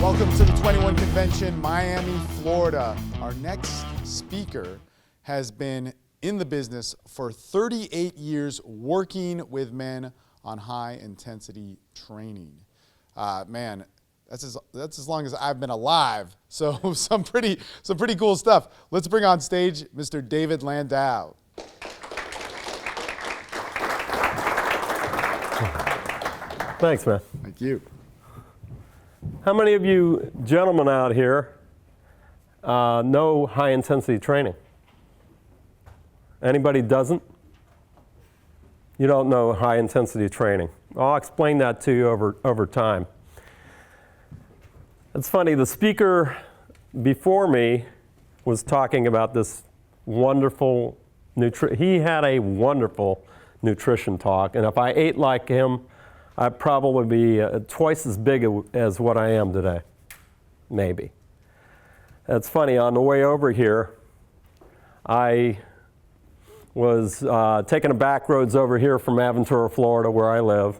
Welcome to the 21 Convention, Miami, Florida. Our next speaker has been in the business for 38 years working with men on high intensity training. Man, that's as long as I've been alive. So some pretty cool stuff. Let's bring on stage Mr. David Landau. Thanks, man. Thank you. How many of you gentlemen out here know high intensity training? Anybody doesn't? You don't know high intensity training. I'll explain that to you over time. It's funny, the speaker before me was talking about this wonderful he had a wonderful nutrition talk, and if I ate like him, I'd probably be twice as big as what I am today, maybe. It's funny, on the way over here, I was taking the back roads over here from Aventura, Florida, where I live,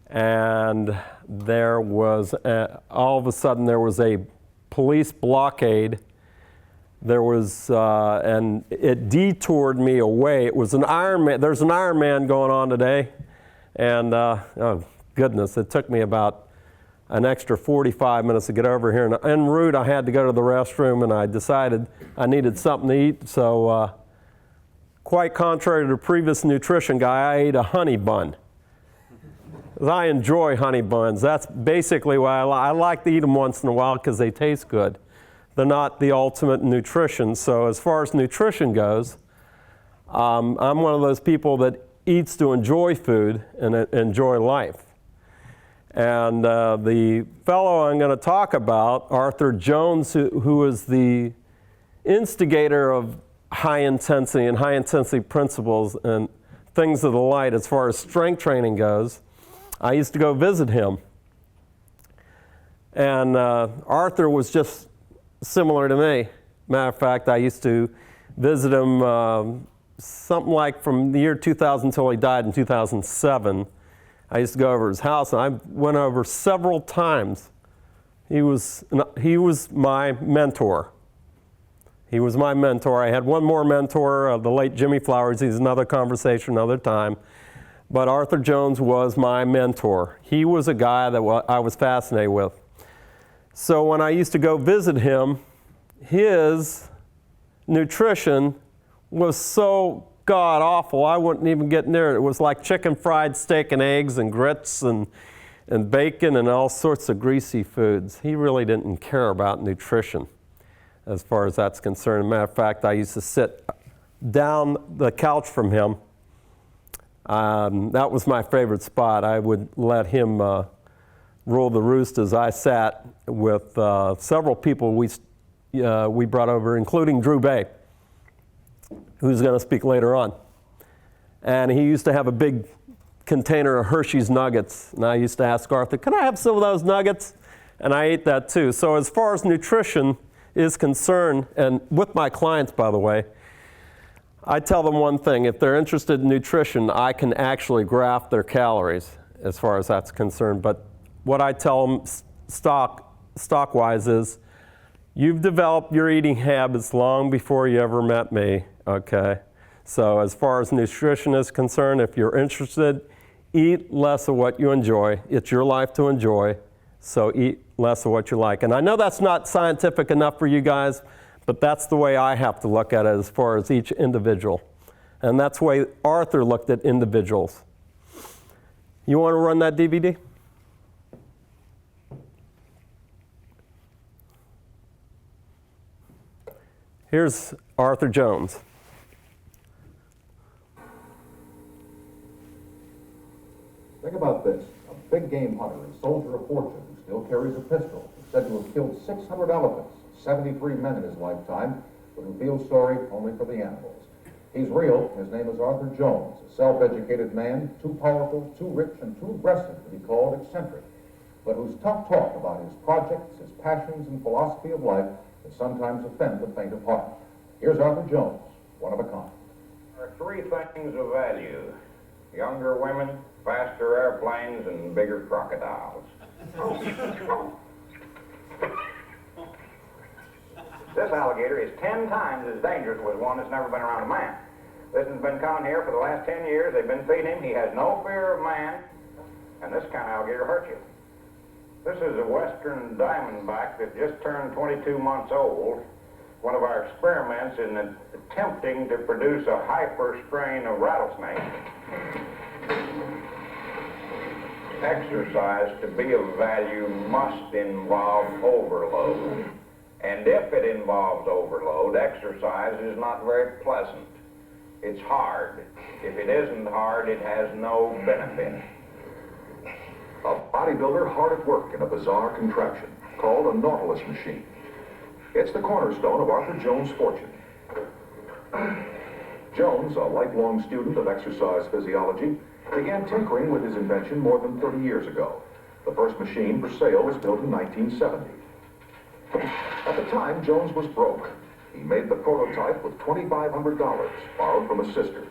and there was, all of a sudden, there was a police blockade. There was, and it detoured me away. It was an Ironman, there's an Ironman going on today. And, oh goodness, it took me about an extra 45 minutes to get over here. And en route, I had to go to the restroom, and I decided I needed something to eat. So, quite contrary to the previous nutrition guy, I ate a honey bun. I enjoy honey buns. That's basically why I like to eat them once in a while, because they taste good. They're not the ultimate nutrition. So as far as nutrition goes, I'm one of those people that eats to enjoy food and enjoy life. And the fellow I'm going to talk about, Arthur Jones, who is the instigator of high intensity and high intensity principles and things of the light as far as strength training goes, I used to go visit him. And Arthur was just similar to me. Matter of fact, I used to visit him something like from the year 2000 until he died in 2007. I used to go over his house, and I went over several times. He was my mentor. He was my mentor. I had one more mentor, the late Jimmy Flowers. He's another conversation, another time. But Arthur Jones was my mentor. He was a guy that I was fascinated with. So when I used to go visit him, his nutrition was so god-awful, I wouldn't even get near it. It was like chicken fried steak and eggs and grits and bacon and all sorts of greasy foods. He really didn't care about nutrition as far as that's concerned. As a matter of fact, I used to sit down the couch from him. That was my favorite spot. I would let him rule the roost as I sat with several people we brought over, including Drew Bay, who's going to speak later on. And he used to have a big container of Hershey's Nuggets. And I used to ask Arthur, can I have some of those nuggets? And I ate that too. So as far as nutrition is concerned, and with my clients, by the way, I tell them one thing. If they're interested in nutrition, I can actually graph their calories as far as that's concerned. But what I tell them stock-wise is, you've developed your eating habits long before you ever met me, okay? So as far as nutrition is concerned, if you're interested, eat less of what you enjoy. It's your life to enjoy, so eat less of what you like. And I know that's not scientific enough for you guys, but that's the way I have to look at it as far as each individual. And that's the way Arthur looked at individuals. You want to run that DVD? Here's Arthur Jones. Think about this. A big game hunter and soldier of fortune who still carries a pistol, who's said to have killed 600 elephants, 73 men in his lifetime, but who feels sorry only for the animals. He's real. His name is Arthur Jones, a self-educated man, too powerful, too rich, and too aggressive to be called eccentric, but whose tough talk about his projects, his passions, and philosophy of life can sometimes offend the faint of heart. Here's Arthur Jones, one of a kind. There are three things of value: younger women, faster airplanes, and bigger crocodiles. This alligator is 10 times as dangerous as one that's never been around a man. This has been coming here for the last 10 years. They've been feeding him. He has no fear of man, and this kind of alligator hurts you. This is a western diamondback that just turned 22 months old. One of our experiments in attempting to produce a hyper strain of rattlesnake. Exercise, to be of value, must involve overload. And if it involves overload, exercise is not very pleasant. It's hard. If it isn't hard, it has no benefit. A bodybuilder hard at work in a bizarre contraption called a Nautilus machine. It's the cornerstone of Arthur Jones' fortune. Jones, a lifelong student of exercise physiology, began tinkering with his invention more than 30 years ago. The first machine for sale was built in 1970. At the time, Jones was broke. He made the prototype with $2,500 borrowed from a sister.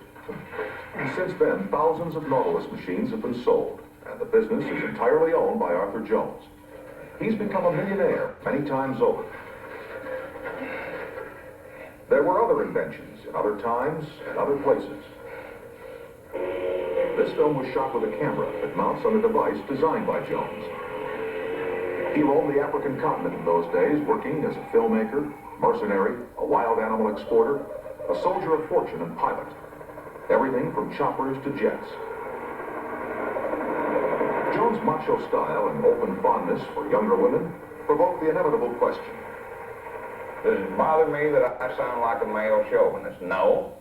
Since then, thousands of Nautilus machines have been sold, and the business is entirely owned by Arthur Jones. He's become a millionaire many times over. There were other inventions in other times and other places. This film was shot with a camera that mounts on a device designed by Jones. He roamed the African continent in those days, working as a filmmaker, mercenary, a wild animal exporter, a soldier of fortune and pilot. Everything from choppers to jets. Jones' macho style and open fondness for younger women provoked the inevitable question. Does it bother me that I sound like a male chauvinist? No.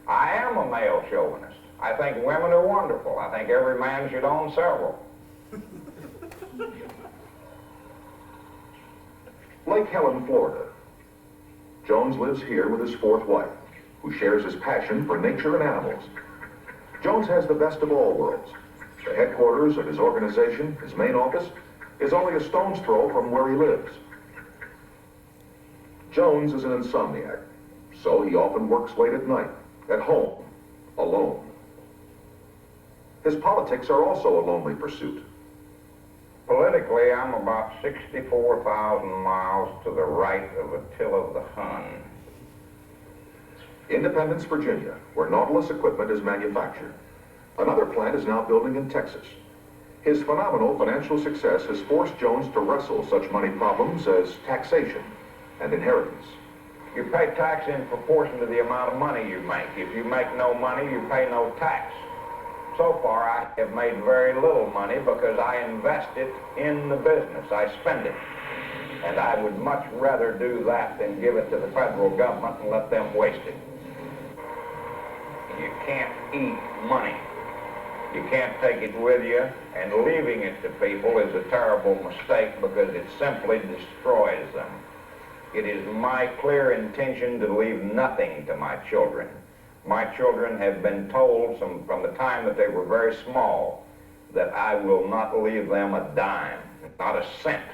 I am a male chauvinist. I think women are wonderful. I think every man should own several. Lake Helen, Florida. Jones lives here with his fourth wife, who shares his passion for nature and animals. Jones has the best of all worlds. The headquarters of his organization, his main office, is only a stone's throw from where he lives. Jones is an insomniac, so he often works late at night, at home, alone. His politics are also a lonely pursuit. Politically, I'm about 64,000 miles to the right of Attila the Hun. Independence, Virginia, where Nautilus equipment is manufactured. Another plant is now building in Texas. His phenomenal financial success has forced Jones to wrestle such money problems as taxation and inheritance. You pay tax in proportion to the amount of money you make. If you make no money, you pay no tax. So far, I have made very little money because I invest it in the business. I spend it. And I would much rather do that than give it to the federal government and let them waste it. You can't eat money. You can't take it with you, and leaving it to people is a terrible mistake because it simply destroys them. It is my clear intention to leave nothing to my children. My children have been told from the time that they were very small that I will not leave them a dime, not a cent.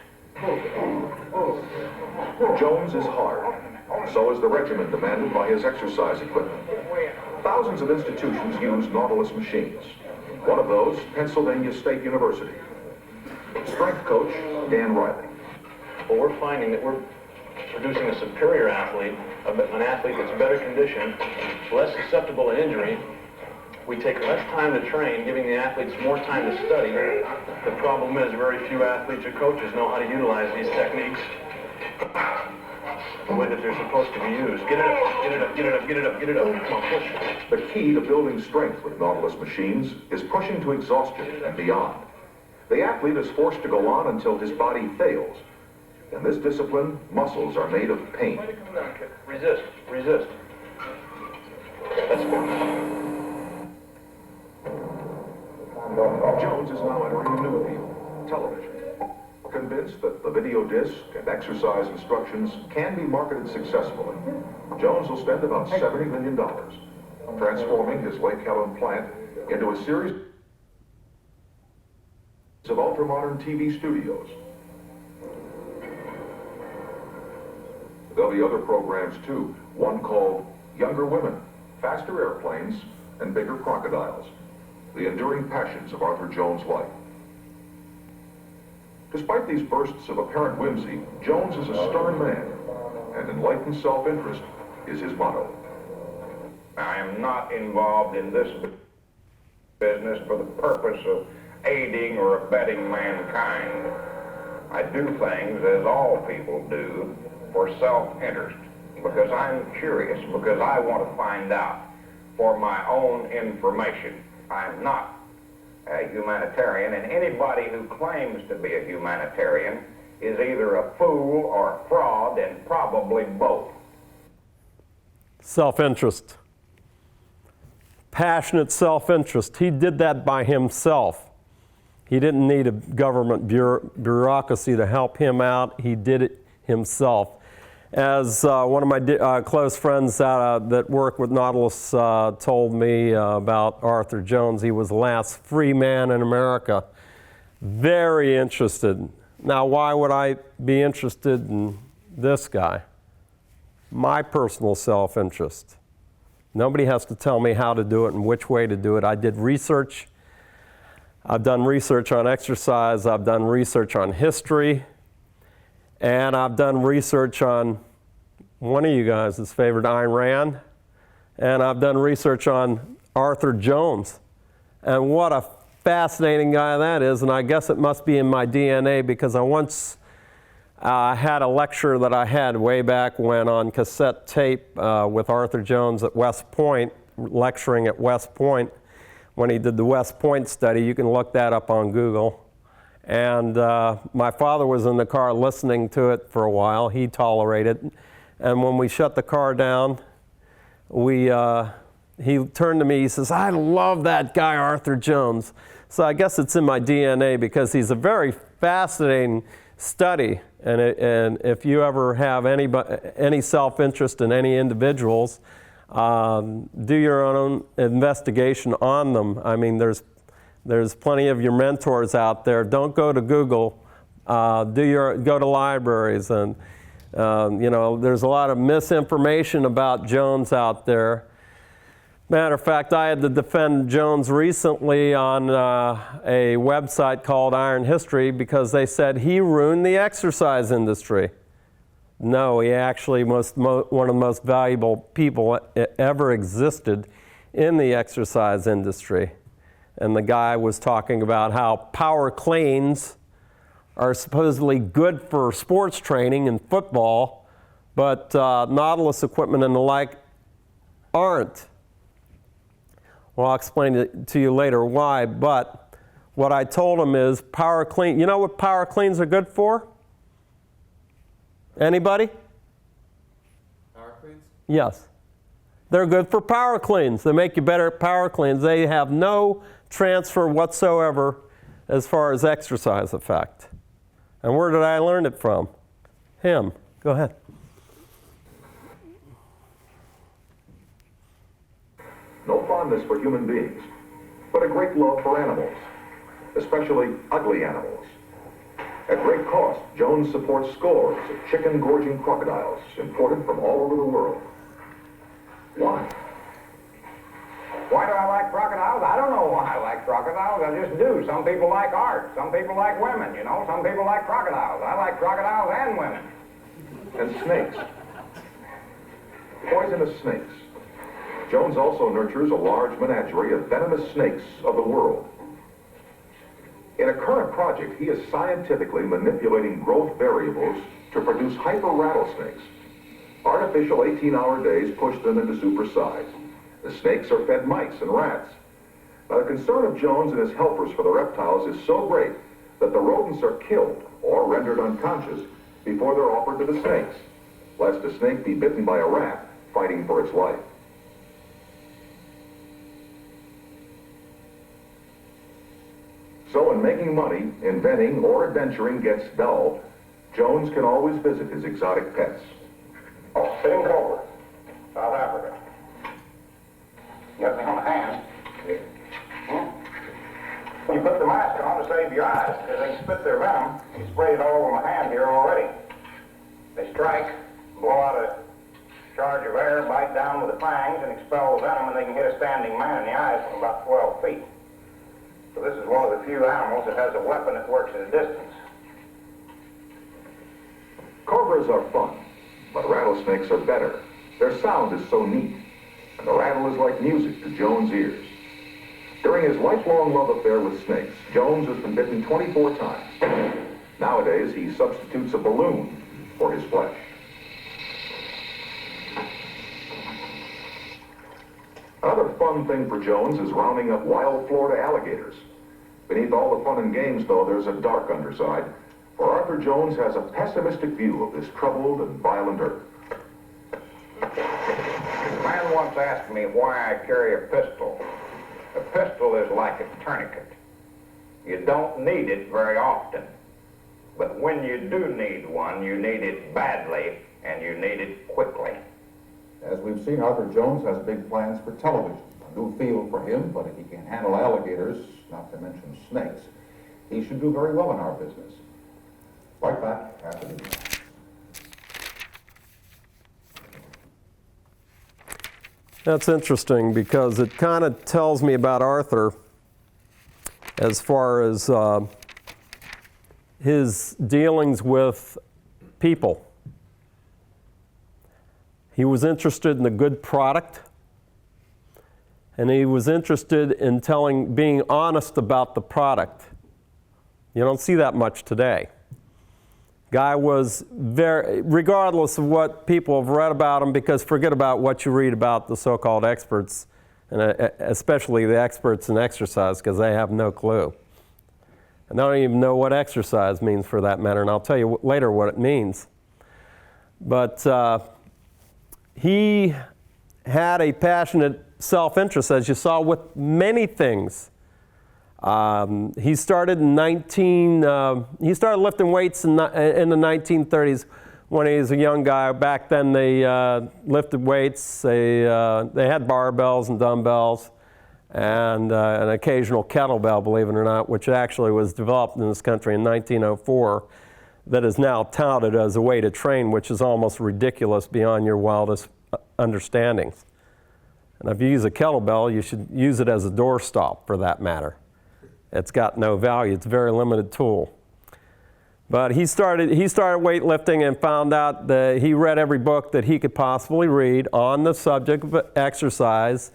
Jones is hard. So is the regimen demanded by his exercise equipment. Thousands of institutions use Nautilus machines. One of those, Pennsylvania State University. Strength coach, Dan Riley. Well, we're finding that we're producing a superior athlete, an athlete that's better conditioned, less susceptible to injury. We take less time to train, giving the athletes more time to study. The problem is very few athletes or coaches know how to utilize these techniques the way that they're supposed to be used. Get it up, get it up, get it up, get it up, get it up. Come on, push. The key to building strength with Nautilus machines is pushing to exhaustion and beyond. The athlete is forced to go on until his body fails. In this discipline, muscles are made of pain. Resist, resist. That's good. Jones is now entering a new field, television. Convinced that the video disc and exercise instructions can be marketed successfully, Jones will spend about $70 million, transforming his Lake Helen plant into a series of ultra-modern TV studios. There'll be other programs too, one called Younger Women, Faster Airplanes, and Bigger Crocodiles, the enduring passions of Arthur Jones' life. Despite these bursts of apparent whimsy, Jones is a stern man, and enlightened self-interest is his motto. I am not involved in this business for the purpose of aiding or abetting mankind. I do things, as all people do, for self-interest, because I'm curious, because I want to find out for my own information. I'm not a humanitarian, and anybody who claims to be a humanitarian is either a fool or a fraud, and probably both. Self-interest. Passionate self-interest. He did that by himself. He didn't need a government bureaucracy to help him out. He did it himself. As one of my close friends that work with Nautilus told me about Arthur Jones, he was the last free man in America. Very interested. Now, why would I be interested in this guy? My personal self-interest. Nobody has to tell me how to do it and which way to do it. I did research. I've done research on exercise. I've done research on history. And I've done research on one of you guys' favorite, Ayn Rand. And I've done research on Arthur Jones. And what a fascinating guy that is. And I guess it must be in my DNA, because I once had a lecture that I had way back when on cassette tape with Arthur Jones at West Point, lecturing at West Point when he did the West Point study. You can look that up on Google. And my father was in the car listening to it for a while. He tolerated it. And when we shut the car down, he turned to me, he says, "I love that guy, Arthur Jones." So I guess it's in my DNA, because he's a very fascinating study. And if you ever have any self-interest in any individuals, do your own investigation on them. I mean, there's plenty of your mentors out there. Don't go to Google. Go to libraries, and there's a lot of misinformation about Jones out there. Matter of fact, I had to defend Jones recently on a website called Iron History, because they said he ruined the exercise industry. No, he actually was one of the most valuable people ever existed in the exercise industry. And the guy was talking about how power cleans are supposedly good for sports training and football, but Nautilus equipment and the like aren't. Well, I'll explain it to you later why, but what I told him is power clean. You know what power cleans are good for? Anybody? Power cleans? Yes. They're good for power cleans. They make you better at power cleans. They have no transfer whatsoever as far as exercise effect. And where did I learn it from? Him. Go ahead. No fondness for human beings, but a great love for animals, especially ugly animals. At great cost, Jones supports scores of chicken-gorging crocodiles imported from all over the world. Why? Why do I like crocodiles? I don't know why I like crocodiles. I just do. Some people like art. Some people like women, you know. Some people like crocodiles. I like crocodiles and women. And snakes. Poisonous snakes. Jones also nurtures a large menagerie of venomous snakes of the world. In a current project, he is scientifically manipulating growth variables to produce hyper rattlesnakes. Artificial 18-hour days push them into supersize. The snakes are fed mice and rats. Now, the concern of Jones and his helpers for the reptiles is so great that the rodents are killed or rendered unconscious before they're offered to the snakes, lest a snake be bitten by a rat fighting for its life. So when making money, inventing, or adventuring gets dull, Jones can always visit his exotic pets. Sitting Cobra, South Africa. Got me on the hand. You put the mask on to save your eyes, because they spit their venom. You sprayed it all over my hand here already. They strike, blow out a charge of air, bite down with the fangs, and expel the venom, and they can hit a standing man in the eyes from about 12 feet. So this is one of the few animals that has a weapon that works at a distance. Cobras are fun, but But rattlesnakes are better. Their sound is so neat, and the rattle is like music to Jones' ears. During his lifelong love affair with snakes, Jones has been bitten 24 times. Nowadays, he substitutes a balloon for his flesh. Another fun thing for Jones is rounding up wild Florida alligators. Beneath all the fun and games, though, there's a dark underside, for Arthur Jones has a pessimistic view of this troubled and violent earth. A man once asked me why I carry a pistol. A pistol is like a tourniquet. You don't need it very often. But when you do need one, you need it badly, and you need it quickly. As we've seen, Arthur Jones has big plans for television. A new field for him, but if he can handle alligators, not to mention snakes, he should do very well in our business. Right back after this. That's interesting because it kind of tells me about Arthur as far as his dealings with people. He was interested in a good product, and he was interested in being honest about the product. You don't see that much today. Guy was regardless of what people have read about him, because forget about what you read about the so-called experts, and especially the experts in exercise, because they have no clue. And they don't even know what exercise means for that matter, and I'll tell you later what it means. But he had a passionate self-interest, as you saw, with many things. He started he started lifting weights in the 1930s when he was a young guy. Back then they lifted weights. They had barbells and dumbbells and an occasional kettlebell, believe it or not, which actually was developed in this country in 1904, that is now touted as a way to train, which is almost ridiculous beyond your wildest understandings. And if you use a kettlebell, you should use it as a doorstop, for that matter. It's got no value. It's a very limited tool. But he started weightlifting and found out that he read every book that he could possibly read on the subject of exercise.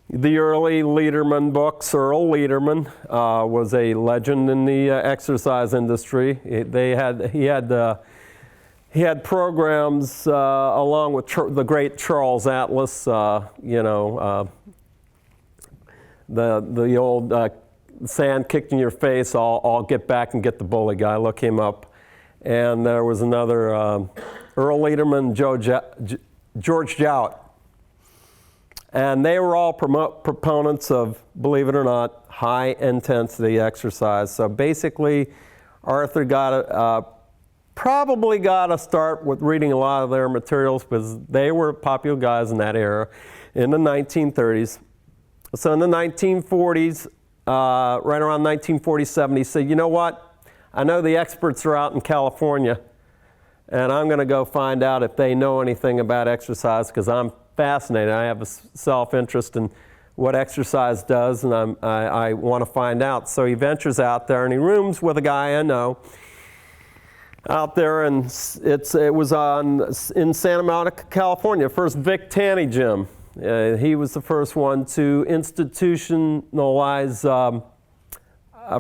The early Lederman books, Earl Lederman was a legend in the exercise industry. He had programs along with the great Charles Atlas, the old sand kicked in your face, I'll get back and get the bully guy. Look him up. And there was another, Earl Lederman, George Jowett. And they were all proponents of, believe it or not, high intensity exercise. So basically, Arthur probably got a start with reading a lot of their materials, because they were popular guys in that era, in the 1930s. So in the 1940s, right around 1947, he said, you know what? I know the experts are out in California, and I'm going to go find out if they know anything about exercise, because I'm fascinated. I have a self-interest in what exercise does, and I want to find out. So he ventures out there, and he rooms with a guy I know out there, and it was in Santa Monica, California, first Vic Tanny gym. He was the first one to institutionalize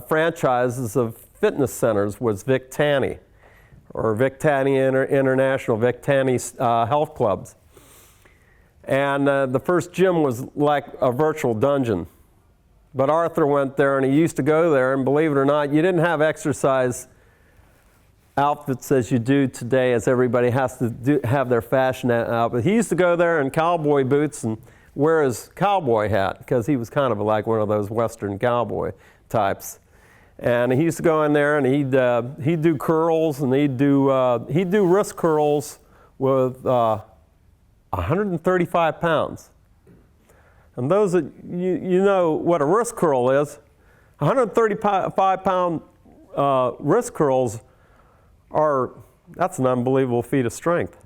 franchises of fitness centers, was Vic Tanny, or Vic Tanny International, Vic Tanny health clubs. And the first gym was like a virtual dungeon. But Arthur went there, and he used to go there, and believe it or not, you didn't have exercise outfits as you do today, as everybody has to have their fashion outfit. He used to go there in cowboy boots and wear his cowboy hat, because he was kind of like one of those Western cowboy types. And he used to go in there, and he'd do curls, and he'd do wrist curls with 135 pounds. And those that you know what a wrist curl is, 135-pound wrist curls that's an unbelievable feat of strength.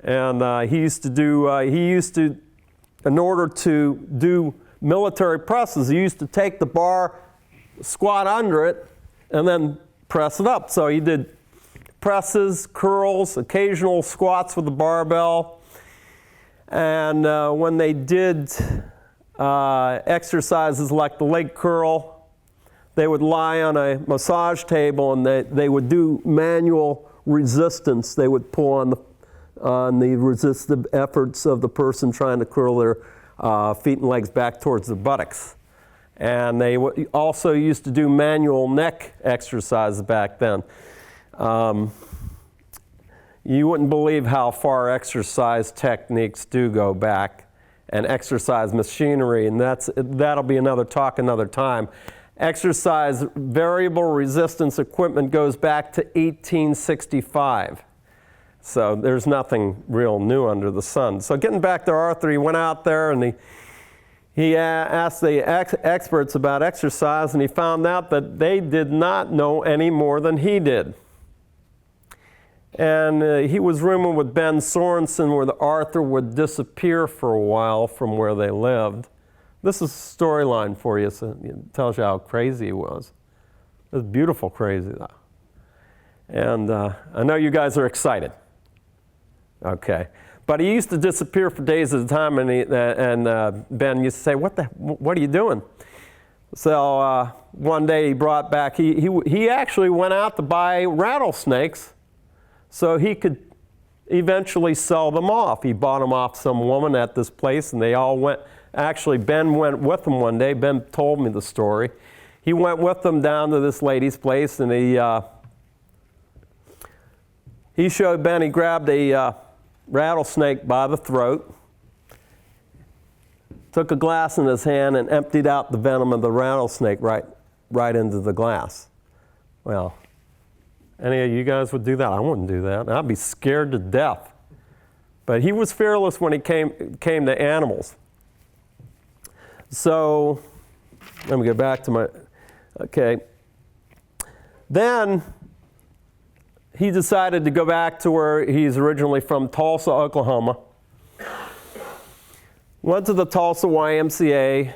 And he used to, in order to do military presses, he used to take the bar, squat under it, and then press it up. So he did presses, curls, occasional squats with the barbell. And when they did exercises like the leg curl, they would lie on a massage table and they would do manual resistance. They would pull on the resistive efforts of the person trying to curl their feet and legs back towards the buttocks. And they also used to do manual neck exercises back then. You wouldn't believe how far exercise techniques do go back, and exercise machinery, and that'll be another talk another time. Exercise variable resistance equipment goes back to 1865. So there's nothing real new under the sun. So getting back to Arthur, he went out there and he asked the experts about exercise, and he found out that they did not know any more than he did. And he was rooming with Ben Sorensen, where Arthur would disappear for a while from where they lived. This is a storyline for you, so it tells you how crazy he was. It was beautiful crazy, though. And I know you guys are excited. Okay. But he used to disappear for days at a time, and Ben used to say, what are you doing? So one day he brought back, he actually went out to buy rattlesnakes so he could eventually sell them off. He bought them off some woman at this place, and they all went. Actually, Ben went with them one day. Ben told me the story. He went with them down to this lady's place, and he showed Ben, he grabbed a rattlesnake by the throat, took a glass in his hand, and emptied out the venom of the rattlesnake right into the glass. Well, any of you guys would do that? I wouldn't do that. I'd be scared to death. But he was fearless when he came to animals. So, let me get back to okay. Then, he decided to go back to where he's originally from, Tulsa, Oklahoma. Went to the Tulsa YMCA,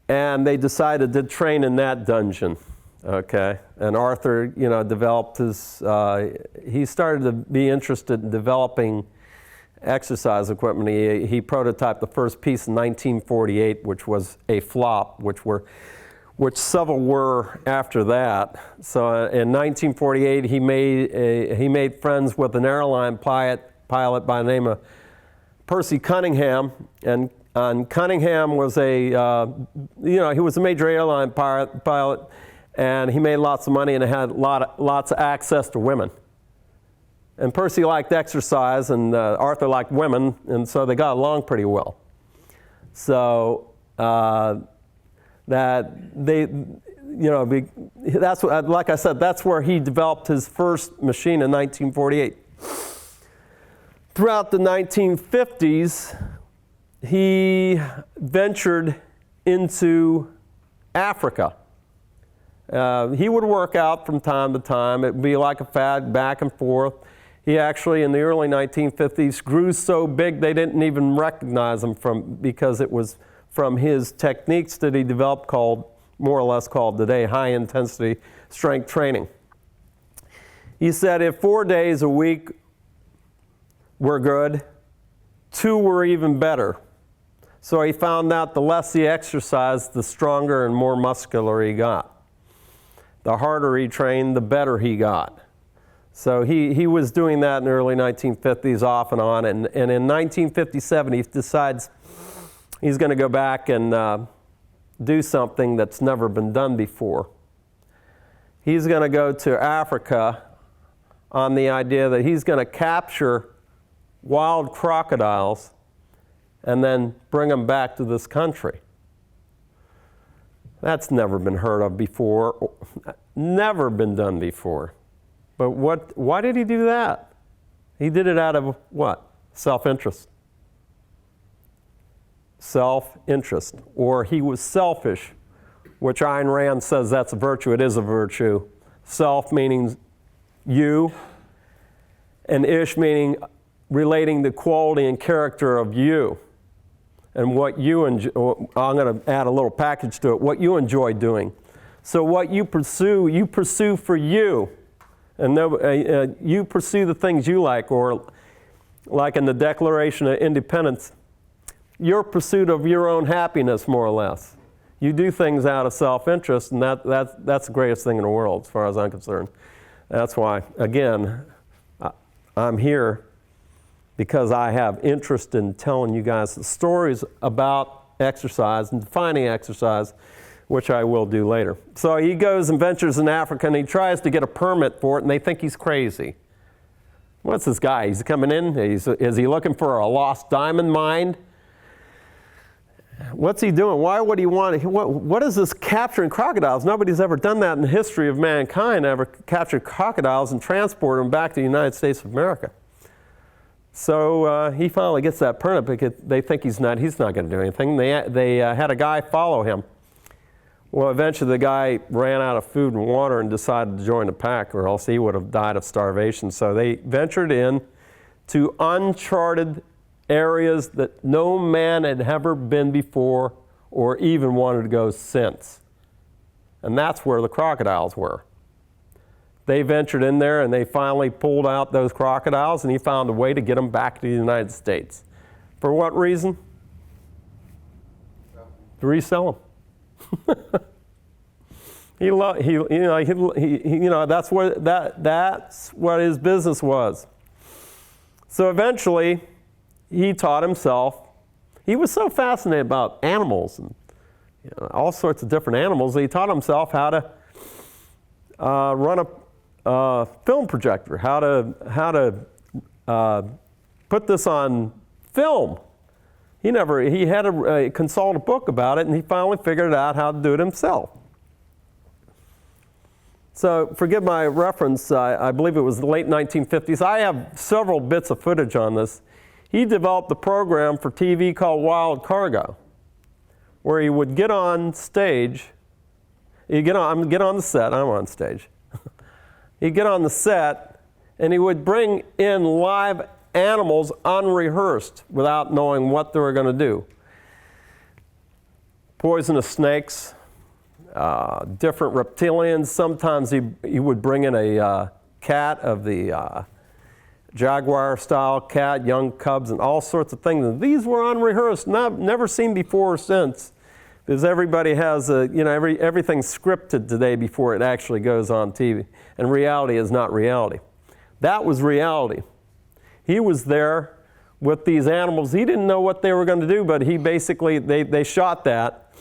and they decided to train in that dungeon. Okay, and Arthur, developed his, he started to be interested in developing exercise equipment. He prototyped the first piece in 1948, which was a flop, which several were after that. So in 1948, he made friends with an airline pilot by the name of Percy Cunningham, and Cunningham was he was a major airline pilot. And he made lots of money and had lots of access to women. And Percy liked exercise, and Arthur liked women, and so they got along pretty well. So that's what, like I said, that's where he developed his first machine in 1948. Throughout the 1950s, he ventured into Africa. He would work out from time to time. It would be like a fad, back and forth. He actually, in the early 1950s, grew so big they didn't even recognize him because it was from his techniques that he developed, more or less called today, high intensity strength training. He said if 4 days a week were good, 2 were even better. So he found out the less he exercised, the stronger and more muscular he got. The harder he trained, the better he got. So he was doing that in the early 1950s off and on. And in 1957, he decides he's going to go back and do something that's never been done before. He's going to go to Africa on the idea that he's going to capture wild crocodiles and then bring them back to this country. That's never been heard of before, never been done before. But why did he do that? He did it out of what? Self-interest. Self-interest. Or he was selfish, which Ayn Rand says that's a virtue. It is a virtue. Self meaning you, and ish meaning relating the quality and character of you. And what you enjoy, I'm going to add a little package to it, what you enjoy doing. So what you pursue for you. And you pursue the things you like, or like in the Declaration of Independence, your pursuit of your own happiness, more or less. You do things out of self-interest, and that's the greatest thing in the world, as far as I'm concerned. That's why, again, I'm here because I have interest in telling you guys the stories about exercise and defining exercise, which I will do later. So he goes and ventures in Africa, and he tries to get a permit for it, and they think he's crazy. What's this guy? He's coming in, is he looking for a lost diamond mine? What's he doing? Why would he want? What is this capturing crocodiles? Nobody's ever done that in the history of mankind, ever captured crocodiles and transported them back to the United States of America. So he finally gets that permit because they think he's not going to do anything. They had a guy follow him. Well, eventually the guy ran out of food and water and decided to join the pack, or else he would have died of starvation. So they ventured in to uncharted areas that no man had ever been before or even wanted to go since. And that's where the crocodiles were. They ventured in there and they finally pulled out those crocodiles, and he found a way to get them back to the United States. For what reason? To resell them. That's what his business was. So eventually, he taught himself. He was so fascinated about animals and all sorts of different animals. He taught himself how to run a film projector, how to put this on film. He had to consult a book about it, and he finally figured out how to do it himself. So forgive my reference, I believe it was the late 1950s. I have several bits of footage on this. He developed a program for TV called Wild Cargo, where he would get on stage. He'd get on the set. I'm on stage. He'd get on the set, and he would bring in live animals unrehearsed without knowing what they were going to do. Poisonous snakes, different reptilians. Sometimes he would bring in a cat of the jaguar-style cat, young cubs, and all sorts of things. And these were unrehearsed, never seen before or since, because everybody has everything's scripted today before it actually goes on TV, and reality is not reality. That was reality. He was there with these animals. He didn't know what they were going to do, but he basically they shot that,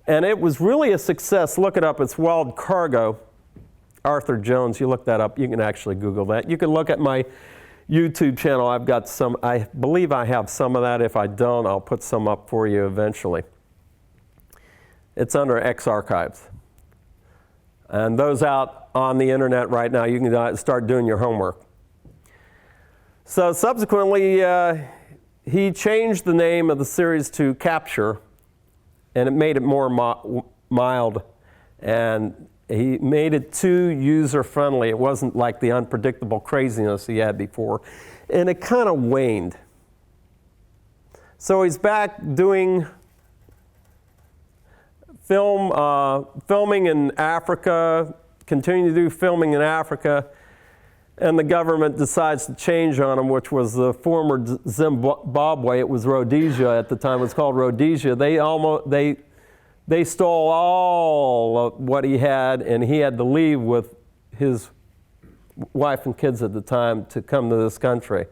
and it was really a success. Look it up. It's Wild Cargo. Arthur Jones. You look that up. You can actually Google that. You can look at my YouTube channel. I've got some, I believe I have some of that. If I don't, I'll put some up for you eventually. It's under X Archives. And those out on the internet right now, you can start doing your homework. So subsequently, he changed the name of the series to Capture, and it made it more mild, and he made it too user-friendly. It wasn't like the unpredictable craziness he had before, and it kind of waned. So he's back doing filming in Africa, continuing to do filming in Africa, and the government decides to change on him, which was the former Zimbabwe. It was Rhodesia at the time. It was called Rhodesia. They stole all of what he had, and he had to leave with his wife and kids at the time to come to this country.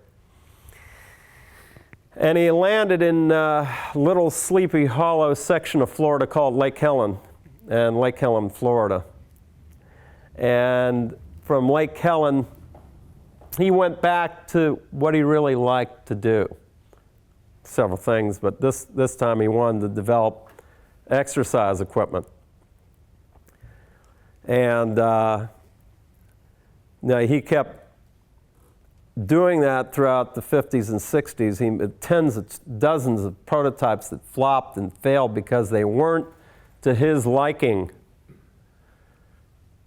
And he landed in a little Sleepy Hollow section of Florida called Lake Helen, Florida. And from Lake Helen, he went back to what he really liked to do. Several things, but this time he wanted to develop exercise equipment. And he kept doing that throughout the 50s and 60s. He had dozens of prototypes that flopped and failed because they weren't to his liking.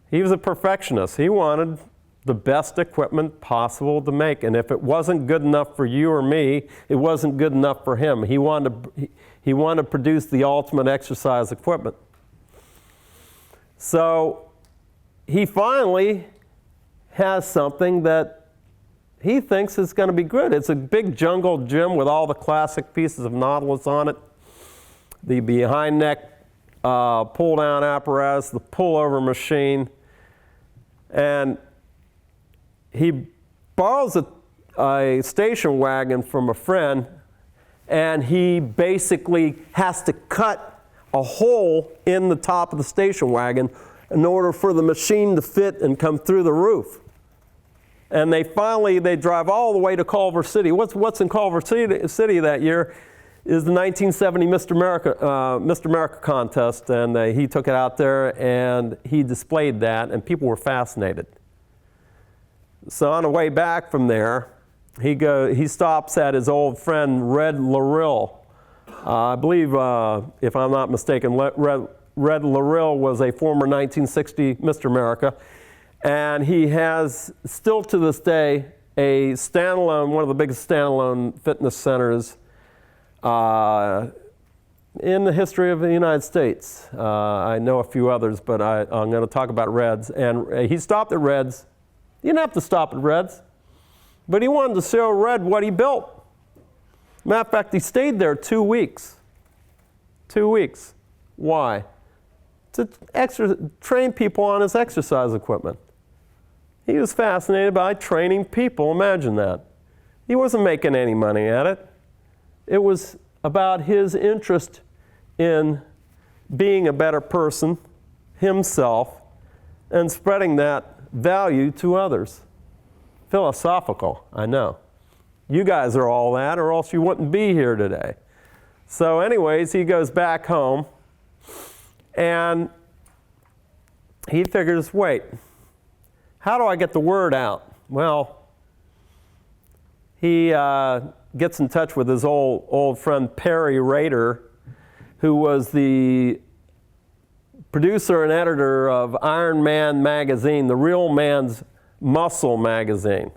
He was a perfectionist. He wanted the best equipment possible to make, and if it wasn't good enough for you or me, it wasn't good enough for him. He wanted to produce the ultimate exercise equipment. So he finally has something that he thinks is going to be good. It's a big jungle gym with all the classic pieces of Nautilus on it. The behind neck pull down apparatus, the pullover machine. And he borrows a station wagon from a friend, and he basically has to cut a hole in the top of the station wagon in order for the machine to fit and come through the roof. And they drive all the way to Culver City. What's in Culver City that year is the 1970 Mr. America contest, and he took it out there and he displayed that, and people were fascinated. So on the way back from there, he stops at his old friend Red Larill. I believe, if I'm not mistaken, Red Larill was a former 1960 Mr. America. And he has, still to this day, a standalone, one of the biggest standalone fitness centers in the history of the United States. I know a few others, but I'm going to talk about Red's. And he stopped at Red's. He didn't have to stop at Red's, but he wanted to show Red what he built. Matter of fact, he stayed there 2 weeks. 2 weeks. Why? To train people on his exercise equipment. He was fascinated by training people. Imagine that. He wasn't making any money at it. It was about his interest in being a better person himself and spreading that value to others. Philosophical, I know. You guys are all that, or else you wouldn't be here today. So anyways, he goes back home, and he figures, wait, how do I get the word out? Well, he gets in touch with his old friend Perry Rader, who was the producer and editor of Iron Man magazine, the real man's muscle magazine.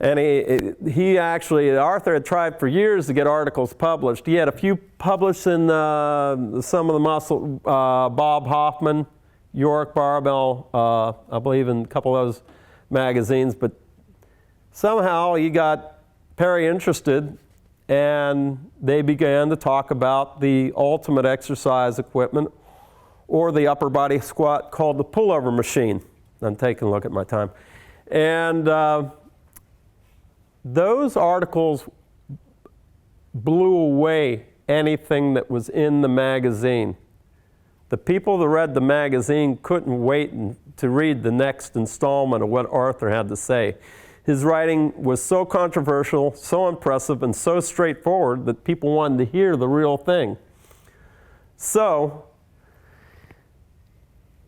And he actually, Arthur had tried for years to get articles published. He had a few published in some of the muscle, Bob Hoffman, York Barbell, I believe in a couple of those magazines, but somehow he got Perry interested, and they began to talk about the ultimate exercise equipment, or the upper body squat called the pullover machine. I'm taking a look at my time. And those articles blew away anything that was in the magazine. The people that read the magazine couldn't wait to read the next installment of what Arthur had to say. His writing was so controversial, so impressive, and so straightforward that people wanted to hear the real thing. So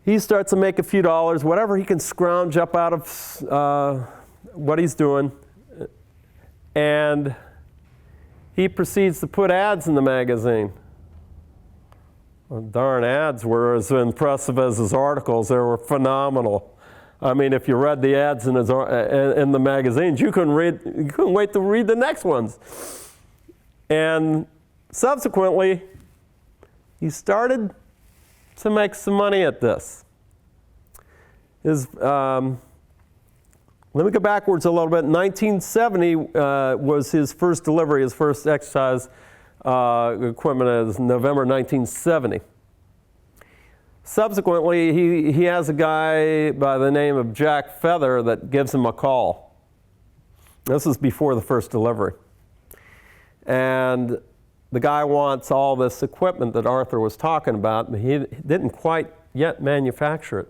he starts to make a few dollars, whatever he can scrounge up out of what he's doing, and he proceeds to put ads in the magazine. Well, darn, ads were as impressive as his articles. They were phenomenal. I mean, if you read the ads in the magazines, you couldn't wait to read the next ones. And subsequently, he started to make some money at this. Let me go backwards a little bit. 1970 was his first delivery, his first exercise equipment is November 1970. Subsequently, he has a guy by the name of Jack Feather that gives him a call. This is before the first delivery. And the guy wants all this equipment that Arthur was talking about, but he didn't quite yet manufacture it.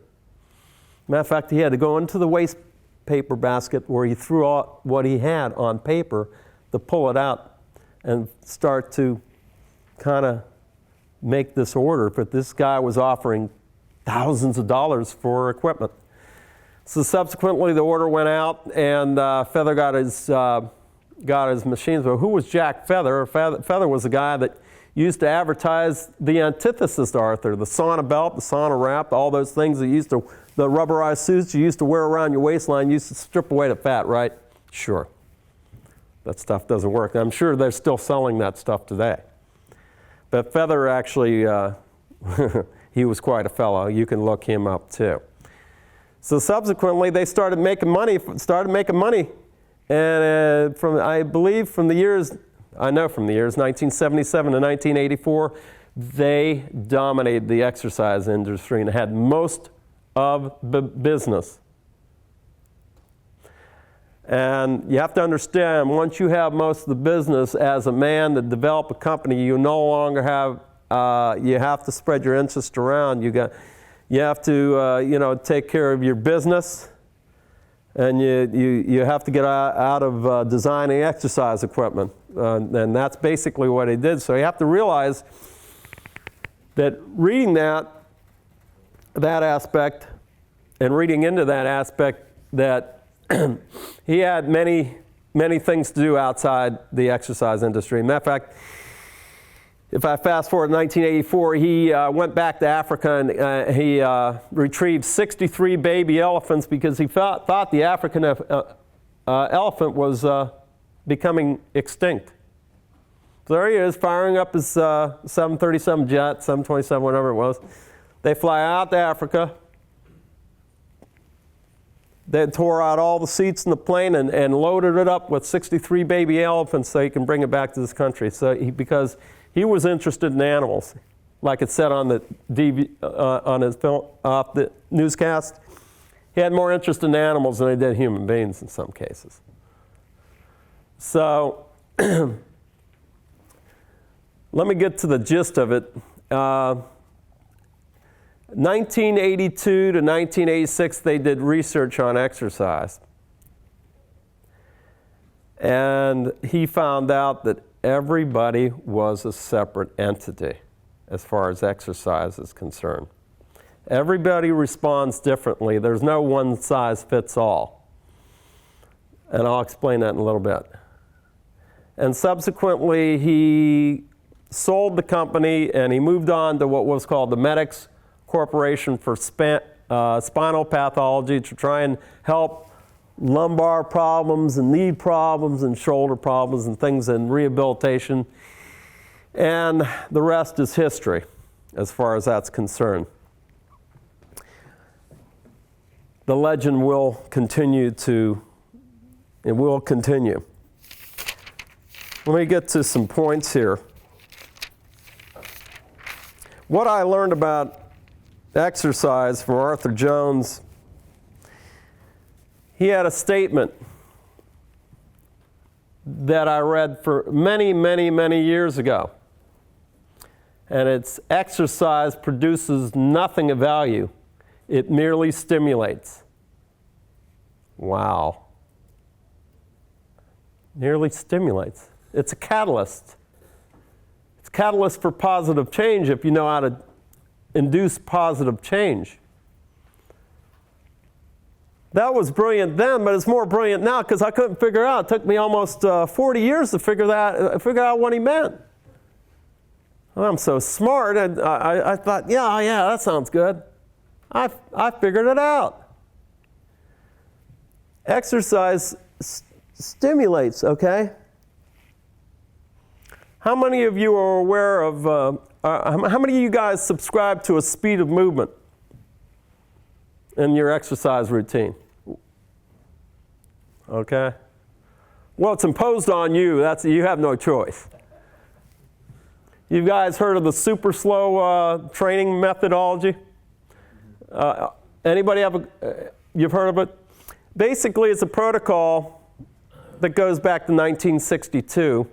Matter of fact, he had to go into the waste paper basket where he threw out what he had on paper to pull it out and start to kind of make this order. But this guy was offering thousands of dollars for equipment. So subsequently the order went out, and Feather got his machines. But who was Jack Feather? Feather was a guy that used to advertise the antithesis to Arthur, the sauna belt, the sauna wrap, all those things the rubberized suits you used to wear around your waistline used to strip away the fat, right? Sure. That stuff doesn't work. I'm sure they're still selling that stuff today. But Feather actually, he was quite a fellow. You can look him up too. So subsequently, they started making money. And I believe from the years 1977 to 1984, they dominated the exercise industry and had most of the business. And you have to understand, once you have most of the business, as a man to develop a company, you no longer have, you have to spread your interest around. You have to, take care of your business, and you have to get out of designing exercise equipment. And that's basically what he did. So you have to realize that reading that aspect and reading into that aspect, that he had many things to do outside the exercise industry. Matter of fact, if I fast forward to 1984, he went back to Africa and he retrieved 63 baby elephants because he thought the African elephant was becoming extinct. So there he is, firing up his 737 jet, 727, whatever it was. They fly out to Africa. They tore out all the seats in the plane and loaded it up with 63 baby elephants so he can bring it back to this country. So because he was interested in animals, like it said on the on his film, the newscast. He had more interest in animals than he did human beings in some cases. So let me get to the gist of it. 1982 to 1986, they did research on exercise. And he found out that everybody was a separate entity as far as exercise is concerned. Everybody responds differently. There's no one size fits all. And I'll explain that in a little bit. And subsequently, he sold the company and he moved on to what was called the Medics Corporation for Spinal Pathology to try and help lumbar problems and knee problems and shoulder problems and things in rehabilitation. And the rest is history as far as that's concerned. The legend will continue. Let me get to some points here. What I learned about exercise from Arthur Jones, he had a statement that I read for many years ago. And it's, exercise produces nothing of value. It merely stimulates. Wow. Merely stimulates. It's a catalyst. It's a catalyst for positive change if you know how to induce positive change. That was brilliant then, but it's more brilliant now because I couldn't figure it out. It took me almost 40 years to figure out what he meant. Well, I'm so smart, and I thought, yeah, that sounds good. I figured it out. Exercise stimulates, okay? How many of you are aware of, how many of you guys subscribe to a speed of movement in your exercise routine? Okay? Well, it's imposed on you. You have no choice. You guys heard of the super slow training methodology? Anybody you've heard of it? Basically, it's a protocol that goes back to 1962.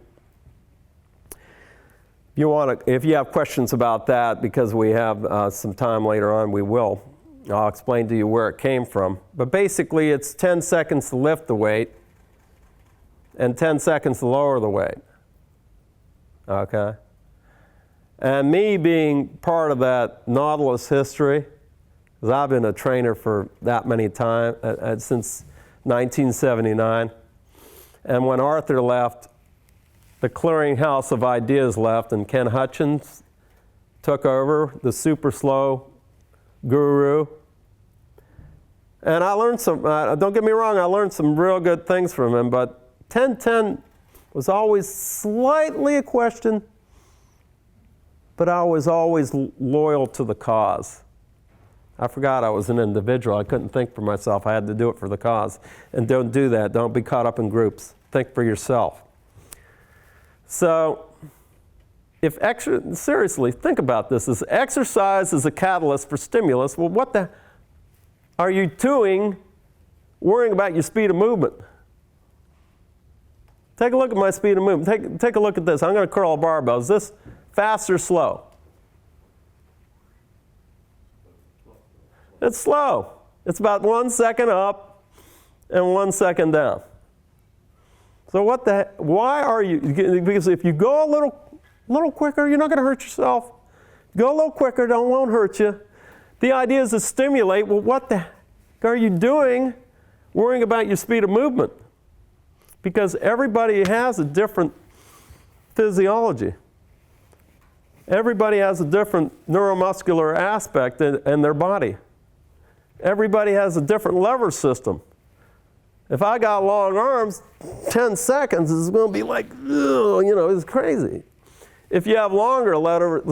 If you have questions about that, because we have some time later on, we will. I'll explain to you where it came from. But basically, it's 10 seconds to lift the weight and 10 seconds to lower the weight. Okay? And me being part of that Nautilus history, because I've been a trainer for that many times, since 1979. And when Arthur left, the clearinghouse of ideas left, and Ken Hutchins took over, the super slow guru. And I learned some, don't get me wrong, I learned some real good things from him, but 10-10 was always slightly a question, but I was always loyal to the cause. I forgot I was an individual. I couldn't think for myself. I had to do it for the cause. And don't do that. Don't be caught up in groups. Think for yourself. So, seriously, think about this. If exercise is a catalyst for stimulus, well, what the are you doing worrying about your speed of movement? Take a look at my speed of movement. Take a look at this. I'm going to curl a barbell. Is this fast or slow? It's slow. It's about 1 second up and 1 second down. So why are you, because if you go a little quicker, you're not going to hurt yourself. Go a little quicker, it won't hurt you. The idea is to stimulate. Well, what the heck are you doing worrying about your speed of movement? Because everybody has a different physiology. Everybody has a different neuromuscular aspect in their body. Everybody has a different lever system. If I got long arms, 10 seconds is going to be like, ugh, it's crazy. If you have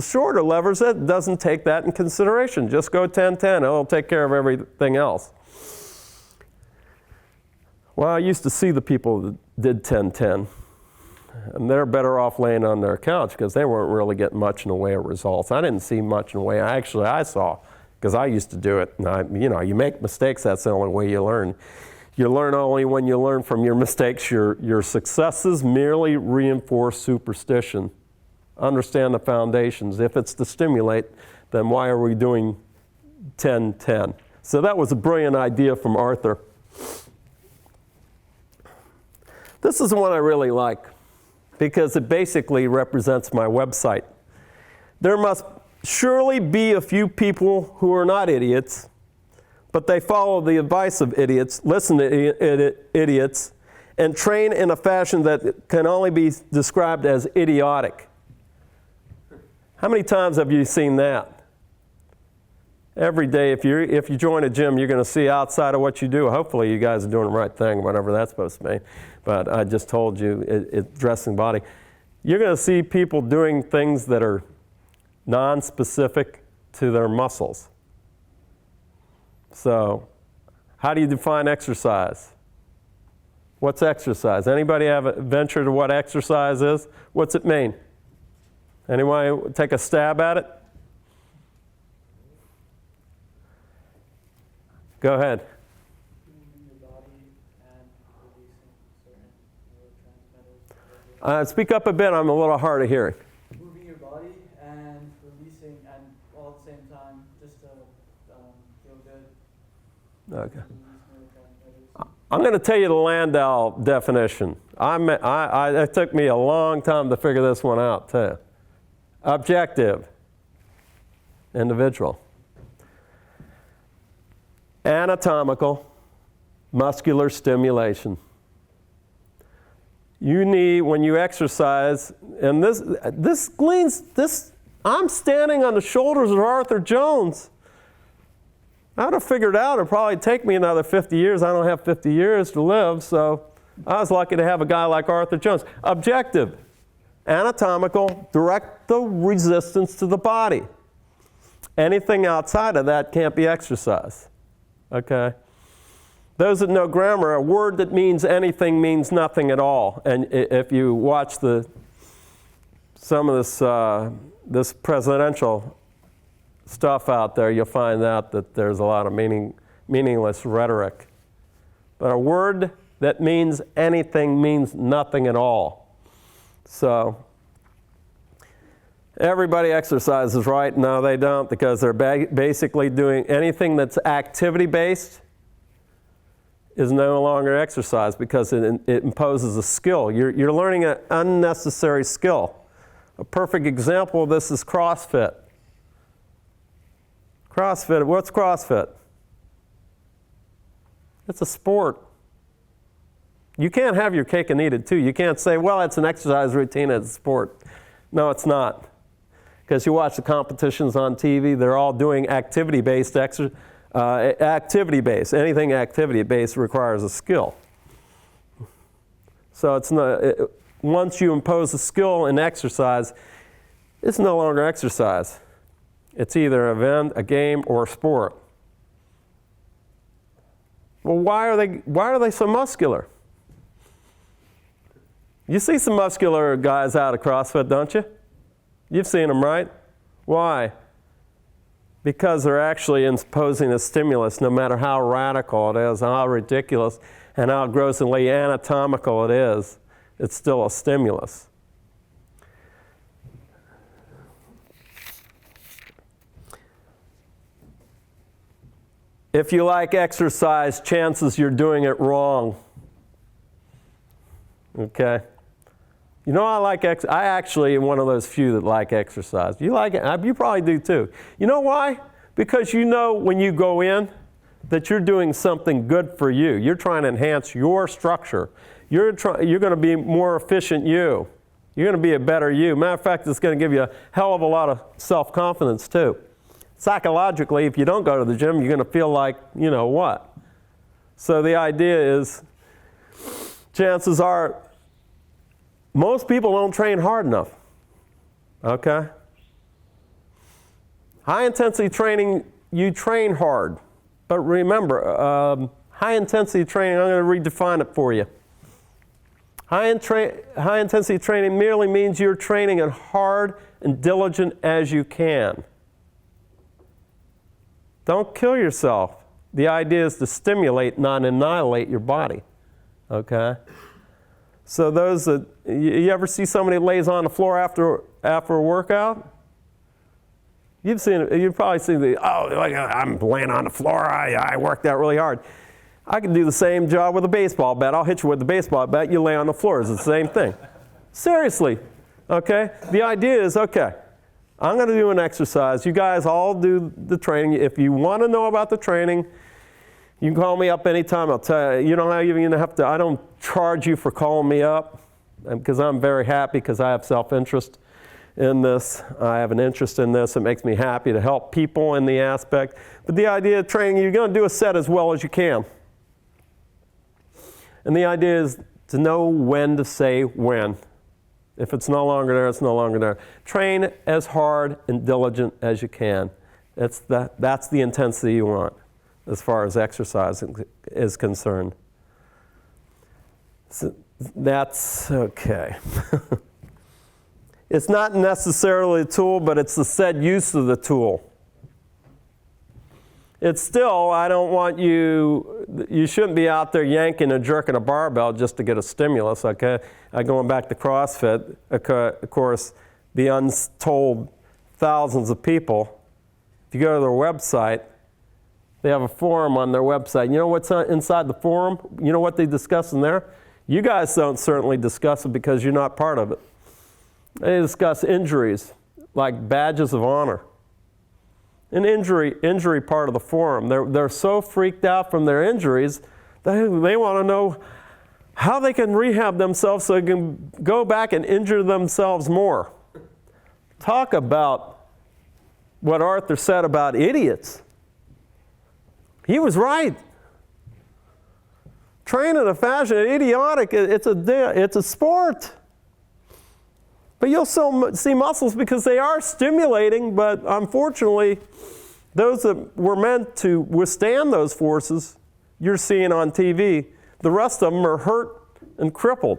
shorter levers, it doesn't take that in consideration. Just go 10-10. It'll take care of everything else. Well, I used to see the people that did 10-10, and they're better off laying on their couch because they weren't really getting much in the way of results. I didn't see much in the way. I saw, because I used to do it. And you make mistakes. That's the only way you learn. You learn only when you learn from your mistakes. Your successes merely reinforce superstition. Understand the foundations. If it's to stimulate, then why are we doing 10-10? So that was a brilliant idea from Arthur. This is the one I really like because it basically represents my website. There must surely be a few people who are not idiots, but they follow the advice of idiots, listen to idiots, and train in a fashion that can only be described as idiotic. How many times have you seen that? Every day, if you join a gym, you're going to see outside of what you do. Hopefully, you guys are doing the right thing, whatever that's supposed to mean. But I just told you, it's dressing body. You're going to see people doing things that are non-specific to their muscles. So, how do you define exercise? What's exercise? Anybody have a venture to what exercise is? What's it mean? Anyone take a stab at it? Go ahead. Moving your body and releasing certain neurotransmitters. Speak up a bit. I'm a little hard of hearing. Moving your body and releasing, and all at the same time, just to feel good. Okay. Release neurotransmitters. I'm going to tell you the Landau definition. It took me a long time to figure this one out, too. Objective, individual. Anatomical, muscular stimulation. You need, when you exercise, and I'm standing on the shoulders of Arthur Jones. I would have figured out it'd probably take me another 50 years. I don't have 50 years to live, so I was lucky to have a guy like Arthur Jones. Objective, anatomical, direct the resistance to the body. Anything outside of that can't be exercise. Okay? Those that know grammar, a word that means anything means nothing at all. And if you watch some of this presidential stuff out there, you'll find out that there's a lot of meaningless rhetoric. But a word that means anything means nothing at all. So, everybody exercises, right? No, they don't, because they're basically doing anything that's activity-based is no longer exercise because it imposes a skill. You're learning an unnecessary skill. A perfect example of this is CrossFit. CrossFit, what's CrossFit? It's a sport. You can't have your cake and eat it too. You can't say, well, it's an exercise routine, it's a sport. No, it's not. Because you watch the competitions on TV, they're all doing activity-based exercise. Anything activity-based requires a skill. So it's not, once you impose a skill in exercise, it's no longer exercise. It's either an event, a game, or a sport. Well, why are they so muscular? You see some muscular guys out of CrossFit, don't you? You've seen them, right? Why? Because they're actually imposing a stimulus, no matter how radical it is, how ridiculous, and how grossly anatomical it is. It's still a stimulus. If you like exercise, chances you're doing it wrong. Okay? You know, I actually am one of those few that like exercise. You like it? You probably do too. You know why? Because you know when you go in that you're doing something good for you. You're trying to enhance your structure. You're going to be more efficient you. You're going to be a better you. Matter of fact, it's going to give you a hell of a lot of self-confidence too. Psychologically, if you don't go to the gym, you're going to feel like, you know what. So the idea is, chances are, most people don't train hard enough. Okay? High intensity training, you train hard. But remember, high intensity training, I'm going to redefine it for you. High intensity training merely means you're training as hard and diligent as you can. Don't kill yourself. The idea is to stimulate, not annihilate your body. Okay? So those that, you ever see somebody that lays on the floor after a workout? You've probably seen I'm laying on the floor, I worked out really hard. I can do the same job with a baseball bat. I'll hit you with the baseball bat, you lay on the floor. It's the same thing. Seriously, okay? The idea is, okay, I'm going to do an exercise. You guys all do the training. If you want to know about the training, you can call me up anytime. I'll tell you. You don't even have to. I don't charge you for calling me up because I'm very happy because I have self-interest in this. I have an interest in this. It makes me happy to help people in the aspect. But the idea of training, you're going to do a set as well as you can. And the idea is to know when to say when. If it's no longer there, it's no longer there. Train as hard and diligent as you can. That's the intensity you want as far as exercise is concerned. So that's okay. It's not necessarily a tool, but it's the said use of the tool. It's still, I don't want you shouldn't be out there yanking and jerking a barbell just to get a stimulus, okay? Going back to CrossFit, of course, the untold thousands of people, if you go to their website, they have a forum on their website. You know what's inside the forum? You know what they discuss in there? You guys don't certainly discuss it because you're not part of it. They discuss injuries, like badges of honor. An injury part of the forum. They're so freaked out from their injuries, they want to know how they can rehab themselves so they can go back and injure themselves more. Talk about what Arthur said about idiots. He was right. Training a fashion, idiotic, it's a sport. But you'll still see muscles because they are stimulating, but unfortunately, those that were meant to withstand those forces, you're seeing on TV, the rest of them are hurt and crippled.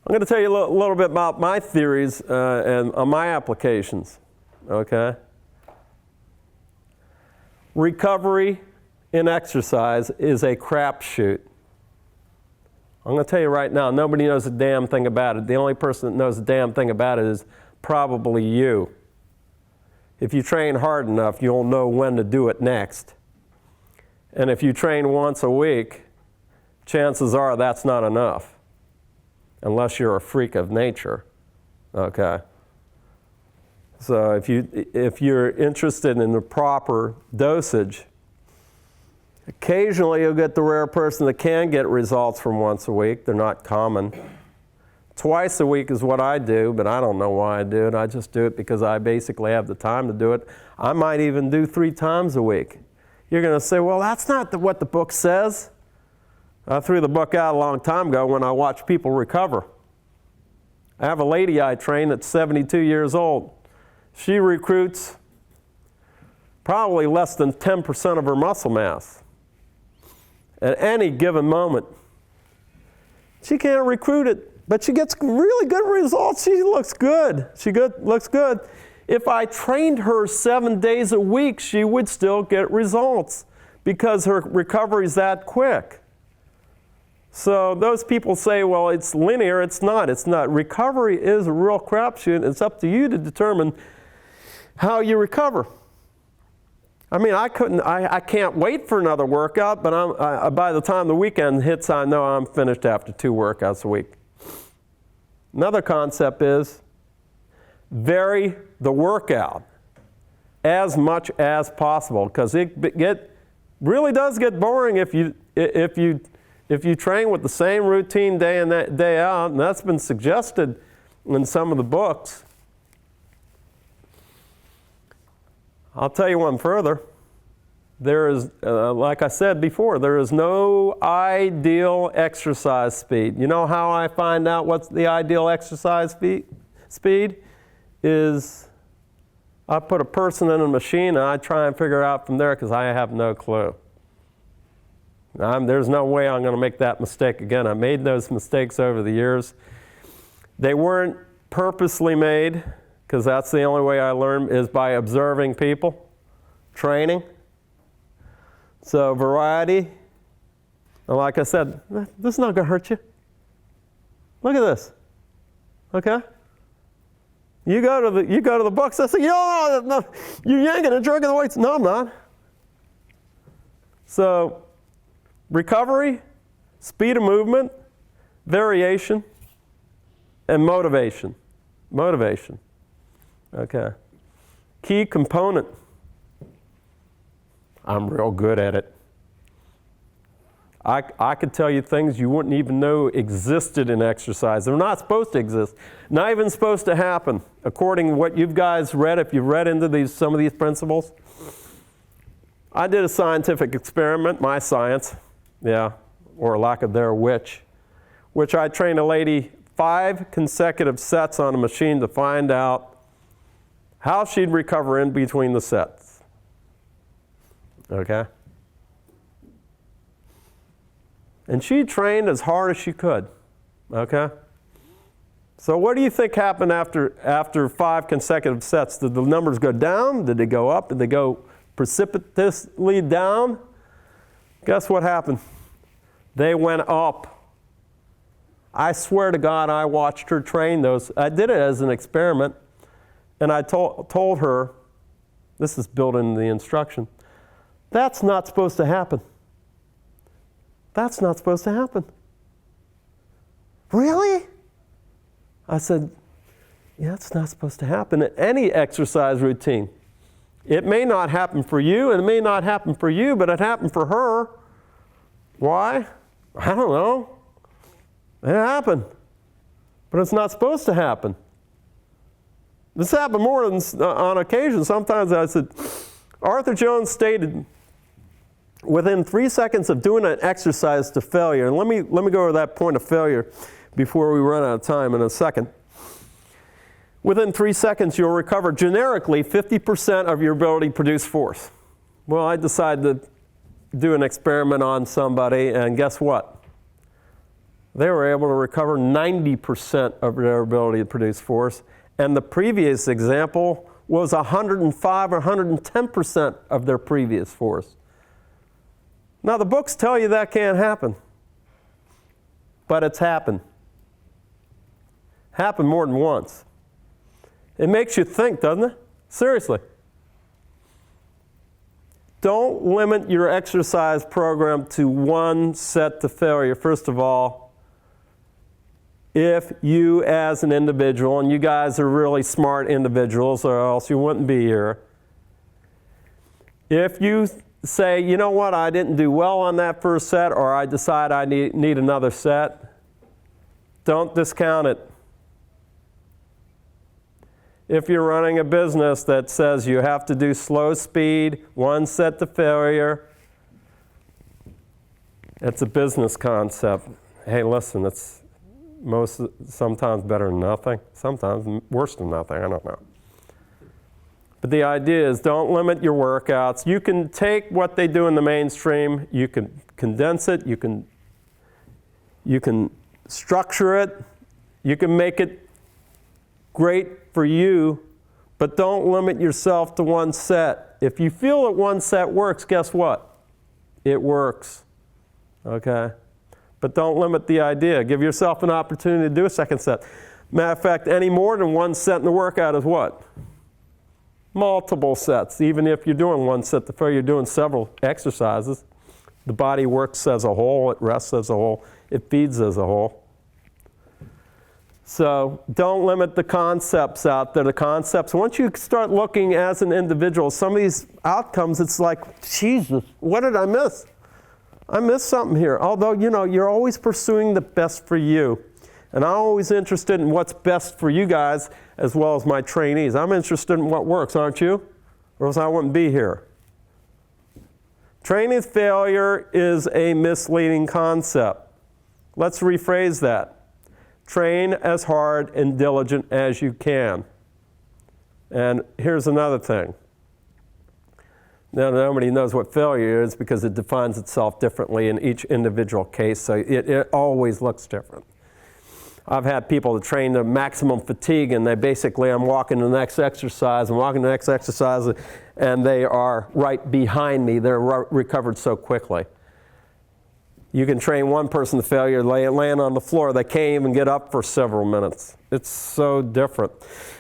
I'm going to tell you a little bit about my theories and my applications, okay? Recovery in exercise is a crapshoot. I'm going to tell you right now, nobody knows a damn thing about it. The only person that knows a damn thing about it is probably you. If you train hard enough, you'll know when to do it next. And if you train once a week, chances are that's not enough, unless you're a freak of nature, okay? So if you're interested in the proper dosage, occasionally you'll get the rare person that can get results from once a week. They're not common. Twice a week is what I do, but I don't know why I do it. I just do it because I basically have the time to do it. I might even do 3 times a week. You're going to say, well, that's not what the book says. I threw the book out a long time ago when I watched people recover. I have a lady I train that's 72 years old. she recruits probably less than 10% of her muscle mass at any given moment. She can't recruit it, but she gets really good results. She looks good. Looks good. If I trained her 7 days a week, she would still get results because her recovery is that quick. So those people say, well, it's linear. It's not. It's not. Recovery is a real crapshoot. It's up to you to determine how you recover. I mean, I can't wait for another workout, but by the time the weekend hits, I know I'm finished after 2 workouts a week. Another concept is vary the workout as much as possible, because it really does get boring if you train with the same routine day in day out, and that's been suggested in some of the books. I'll tell you one further. There is, like I said before, there is no ideal exercise speed. You know how I find out what's the ideal exercise speed? Is I put a person in a machine and I try and figure out from there, because I have no clue. There's no way I'm going to make that mistake again. I made those mistakes over the years. They weren't purposely made, because that's the only way I learn is by observing people, training. So variety, and like I said, this is not going to hurt you. Look at this, okay? You go to the books. I say, no, you're yanking and jerking the weights. No, I'm not. So recovery, speed of movement, variation, and motivation. Motivation. Okay. Key component. I'm real good at it. I could tell you things you wouldn't even know existed in exercise. They're not supposed to exist. Not even supposed to happen, according to what you guys read, if you've read into some of these principles. I did a scientific experiment, my science, or lack of there, which I trained a lady 5 consecutive sets on a machine to find out how she'd recover in between the sets. Okay? And she trained as hard as she could. Okay? So what do you think happened after 5 consecutive sets? Did the numbers go down? Did they go up? Did they go precipitously down? Guess what happened? They went up. I swear to God, I watched her train those. I did it as an experiment, and I told her, this is built into the instruction, that's not supposed to happen. That's not supposed to happen. Really? I said, yeah, it's not supposed to happen in any exercise routine. It may not happen for you, and it may not happen for you, but it happened for her. Why? I don't know. It happened. But it's not supposed to happen. This happened more than on occasion. Sometimes I said, Arthur Jones stated, within 3 seconds of doing an exercise to failure, and let me go over that point of failure before we run out of time in a second. Within 3 seconds, you'll recover generically 50% of your ability to produce force. Well, I decided to do an experiment on somebody, and guess what? They were able to recover 90% of their ability to produce force, and the previous example was 105 or 110% of their previous force. Now, the books tell you that can't happen, but it's happened. Happened more than once. It makes you think, doesn't it? Seriously. Don't limit your exercise program to 1 set to failure. First of all, if you as an individual, and you guys are really smart individuals or else you wouldn't be here, if you say, you know what, I didn't do well on that first set, or I decide I need another set, don't discount it. If you're running a business that says you have to do slow speed, 1 set to failure, it's a business concept. Hey, listen, it's sometimes better than nothing, sometimes worse than nothing, I don't know. But the idea is don't limit your workouts. You can take what they do in the mainstream, you can condense it, you can structure it, you can make it great for you, but don't limit yourself to one set. If you feel that one set works, guess what? It works, okay? But don't limit the idea. Give yourself an opportunity to do a second set. Matter of fact, any more than one set in the workout is what? Multiple sets. Even if you're doing one set to failure, you're doing several exercises. The body works as a whole, it rests as a whole, it feeds as a whole. So don't limit the concepts out there. The concepts, once you start looking as an individual, some of these outcomes, it's like, Jesus, what did I miss? I missed something here. Although, you know, you're always pursuing the best for you. And I'm always interested in what's best for you guys as well as my trainees. I'm interested in what works, aren't you? Or else I wouldn't be here. Training failure is a misleading concept. Let's rephrase that. Train as hard and diligent as you can. And here's another thing. Now, nobody knows what failure is because it defines itself differently in each individual case, so it always looks different. I've had people that train to maximum fatigue, and they basically, I'm walking to the next exercise, and they are right behind me. They're recovered so quickly. You can train one person to failure, land on the floor. They can't even get up for several minutes. It's so different.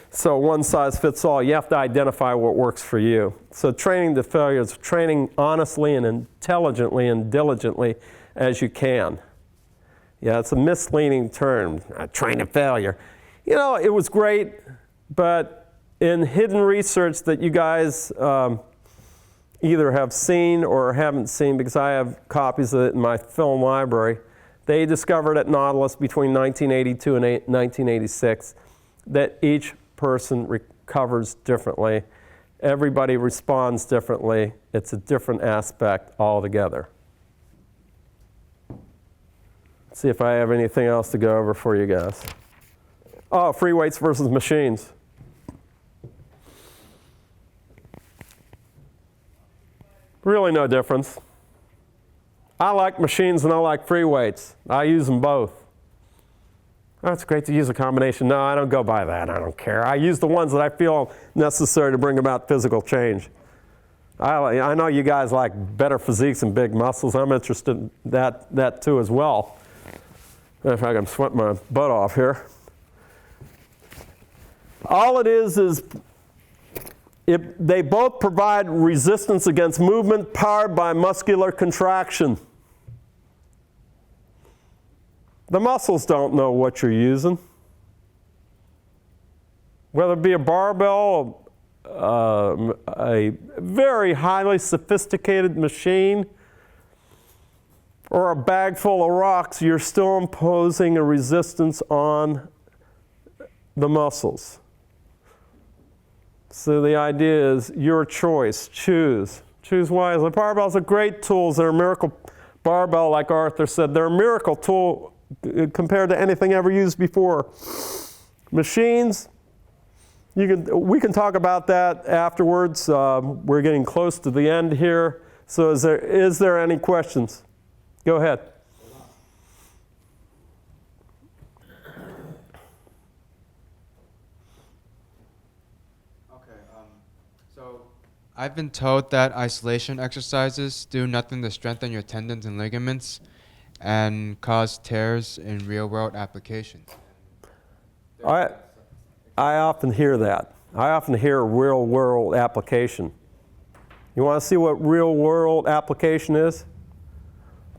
So one size fits all. You have to identify what works for you. So training to failure is training honestly and intelligently and diligently as you can. Yeah, it's a misleading term, train to failure. You know, it was great, but in hidden research that you guys either have seen or haven't seen, because I have copies of it in my film library, they discovered at Nautilus between 1982 and 1986 that each person recovers differently. Everybody responds differently. It's a different aspect altogether. Let's see if I have anything else to go over for you guys. Oh, free weights versus machines. Really no difference. I like machines and I like free weights. I use them both. Oh, it's great to use a combination. No, I don't go by that. I don't care. I use the ones that I feel necessary to bring about physical change. I know you guys like better physiques and big muscles. I'm interested in that too as well. If I can sweat my butt off here. All it is they both provide resistance against movement powered by muscular contraction. The muscles don't know what you're using. Whether it be a barbell, a very highly sophisticated machine, or a bag full of rocks, you're still imposing a resistance on the muscles. So the idea is your choice. Choose. Choose wisely. Barbells are great tools. They're a miracle barbell, like Arthur said. They're a miracle tool compared to anything ever used before. Machines, we can talk about that afterwards. We're getting close to the end here. So is there any questions? Go ahead. So I've been told that isolation exercises do nothing to strengthen your tendons and ligaments and cause tears in real-world applications. I often hear that. I often hear real-world application. You want to see what real-world application is?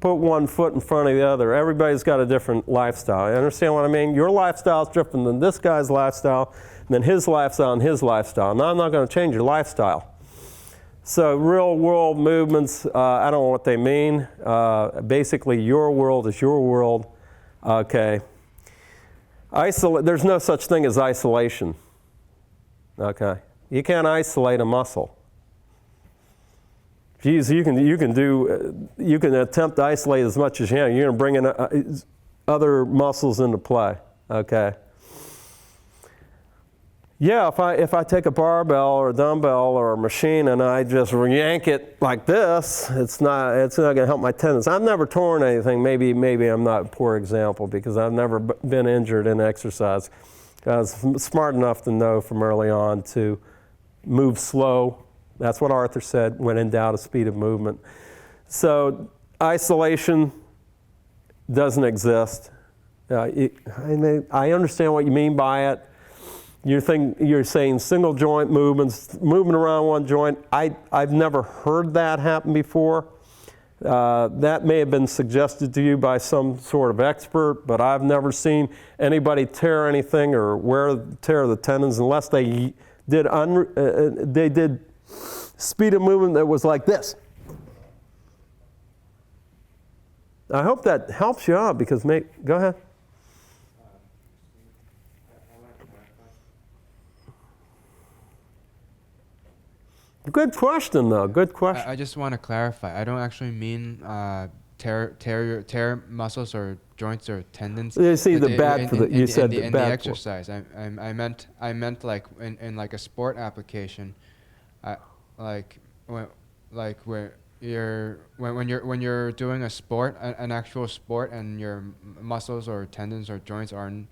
Put one foot in front of the other. Everybody's got a different lifestyle. You understand what I mean? Your lifestyle is different than this guy's lifestyle, and then his lifestyle and his lifestyle. Now, I'm not going to change your lifestyle. So real world movements, I don't know what they mean. Basically, your world is your world. Okay. There's no such thing as isolation. Okay. You can't isolate a muscle. Geez, you can attempt to isolate as much as you can. You're going to bring in other muscles into play. Okay. Yeah, if I take a barbell or a dumbbell or a machine and I just yank it like this, it's not going to help my tendons. I've never torn anything. Maybe I'm not a poor example because I've never been injured in exercise. I was smart enough to know from early on to move slow. That's what Arthur said, when in doubt, a speed of movement. So isolation doesn't exist. I understand what you mean by it. You're saying single joint movements, movement around one joint. I've never heard that happen before. That may have been suggested to you by some sort of expert, but I've never seen anybody tear anything or tear the tendons unless they did speed of movement that was like this. I hope that helps you out because, go ahead. Good question, though. Good question. I just want to clarify. I don't actually mean tear muscles or joints or tendons. You see, the bad for the. You said the in bad the exercise. I meant like in like a sport application, like when you're doing a sport, an actual sport, and your muscles or tendons or joints aren't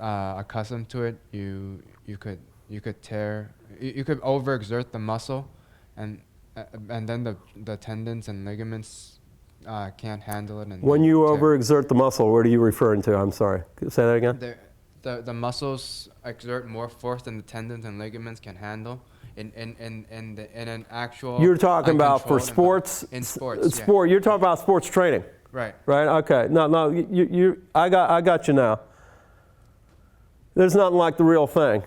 accustomed to it. You could tear. You could overexert the muscle, and then the tendons and ligaments can't handle it. And when you overexert the muscle, what are you referring to? I'm sorry. Say that again. The muscles exert more force than the tendons and ligaments can handle. In an actual. You're talking about for sports. In sports. Sport. Yeah. You're talking about sports training. Right. Right. Okay. No. I got you now. There's nothing like the real thing.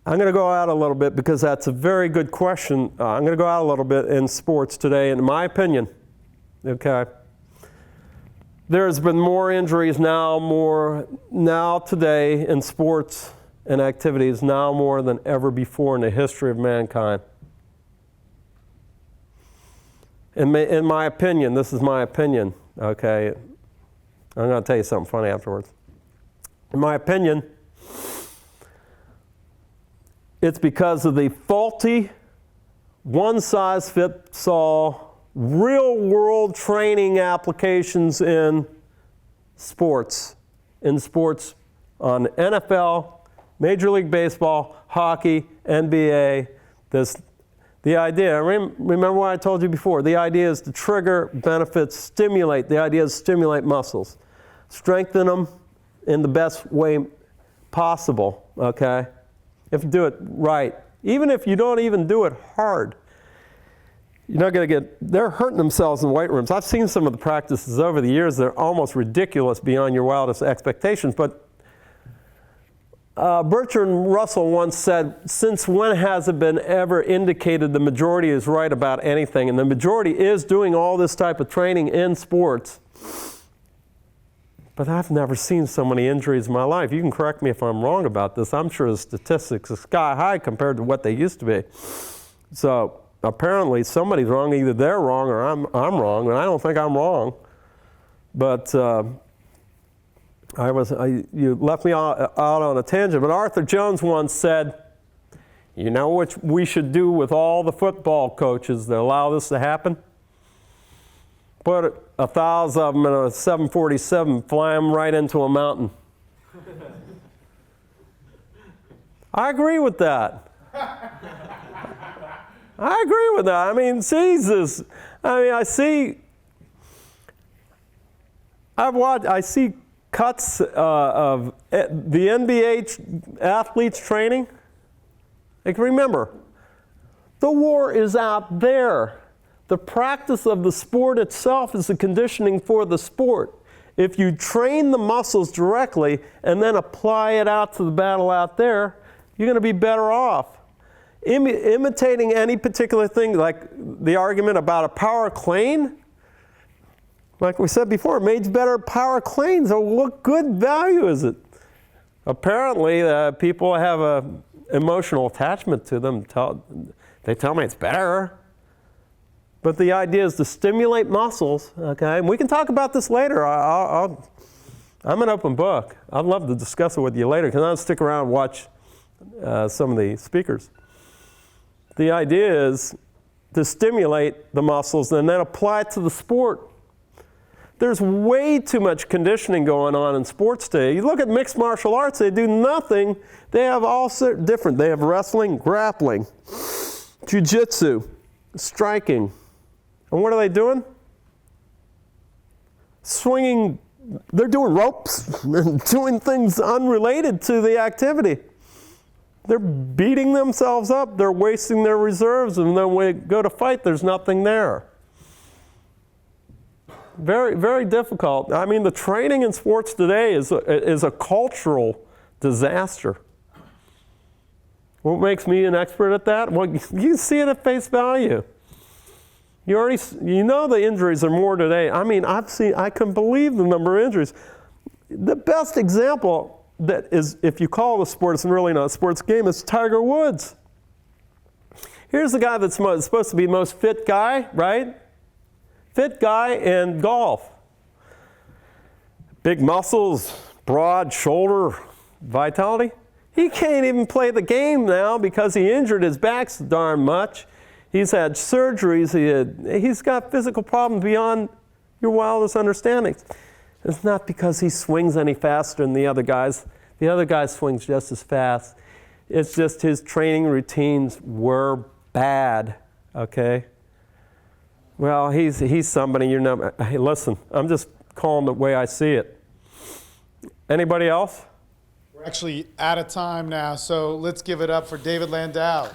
I'm going to go out a little bit because that's a very good question. I'm going to go out a little bit in sports today, in my opinion. Okay. There's been more injuries now today in sports and activities now more than ever before in the history of mankind. In my opinion, this is my opinion, okay? I'm going to tell you something funny afterwards. In my opinion, it's because of the faulty, one-size-fits-all, real-world training applications in sports on NFL, Major League Baseball, hockey, NBA. The idea, remember what I told you before, the idea is to trigger, benefit, stimulate. The idea is stimulate muscles. Strengthen them in the best way possible, okay? If you do it right. Even if you don't even do it hard, you're not going to they're hurting themselves in weight rooms. I've seen some of the practices over the years. They're almost ridiculous beyond your wildest expectations. But Bertrand Russell once said, since when has it been ever indicated the majority is right about anything? And the majority is doing all this type of training in sports. But I've never seen so many injuries in my life. You can correct me if I'm wrong about this. I'm sure the statistics are sky high compared to what they used to be. So apparently somebody's wrong. Either they're wrong or I'm wrong, and I don't think I'm wrong. But you left me out on a tangent. But Arthur Jones once said, you know what we should do with all the football coaches that allow this to happen? Put 1,000 of them in a 747, fly them right into a mountain. I agree with that. I agree with that. I mean, Jesus. I mean, I see cuts of the NBA athletes training. Like, remember, the war is out there. The practice of the sport itself is the conditioning for the sport. If you train the muscles directly and then apply it out to the battle out there, you're going to be better off. Imitating any particular thing, like the argument about a power clean, like we said before, made better power cleans. So what good value is it? Apparently, people have an emotional attachment to them. They tell me it's better. But the idea is to stimulate muscles, okay? And we can talk about this later. I'll I'm an open book. I'd love to discuss it with you later because I'll stick around and watch some of the speakers. The idea is to stimulate the muscles and then apply it to the sport. There's way too much conditioning going on in sports today. You look at mixed martial arts, they do nothing. They have all different. They have wrestling, grappling, jiu-jitsu, striking. And what are they doing? Swinging. They're doing ropes and doing things unrelated to the activity. They're beating themselves up. They're wasting their reserves, and then when they go to fight, there's nothing there. Very, very difficult. I mean, the training in sports today is a cultural disaster. What makes me an expert at that? Well, you can see it at face value. You know the injuries are more today. I mean, I couldn't believe the number of injuries. The best example that is, if you call the sport, it's really not a sports game, is Tiger Woods. Here's the guy that's supposed to be the most fit guy, right? Fit guy in golf. Big muscles, broad shoulder, vitality. He can't even play the game now because he injured his back so darn much. He's had surgeries. He's got physical problems beyond your wildest understandings. It's not because he swings any faster than the other guys. The other guy swings just as fast. It's just his training routines were bad, okay? Well, he's somebody you know. Hey, listen, I'm just calling the way I see it. Anybody else? We're actually out of time now, so let's give it up for David Landau.